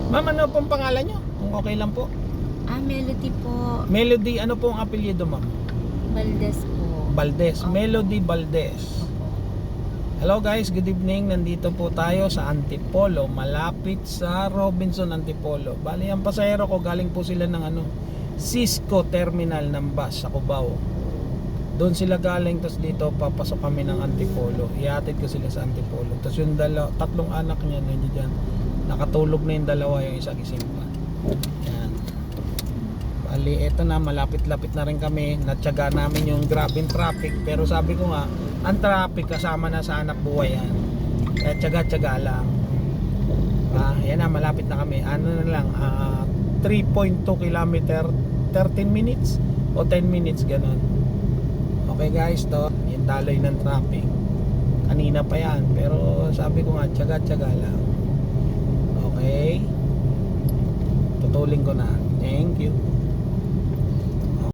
Ma'am, ano pong pangalan nyo? Kung okay lang po. Melody po. Melody, ano pong apelyido ma'am? Valdez po. Valdez. Opo. Melody Valdez. Opo. Hello guys, good evening. Nandito po tayo sa Antipolo, malapit sa Robinson Antipolo. Bali, ang pasahero ko galing po sila ng Cisco Terminal ng bus sa Cubao. Doon sila galing, tapos dito papasok kami ng Antipolo. Ihatid ko sila sa Antipolo. Tapos yung tatlong anak niya nandiyan dyan. Nakatulog na yung dalawa, yung isa gising pa. Yan. Bali, eto na, malapit-lapit na rin kami. Natsaga namin yung grabing traffic. Pero sabi ko nga, ang traffic kasama na sa anak buhay yan. Kaya tsaga-tsaga lang. Yan na, malapit na kami. Ano na lang, 3.2 kilometer, 13 minutes o 10 minutes, ganun. Okay guys, to yung daloy ng traffic. Kanina pa yan, pero sabi ko nga, tsaga-tsaga lang. Okay, tutuling ko na. Thank you.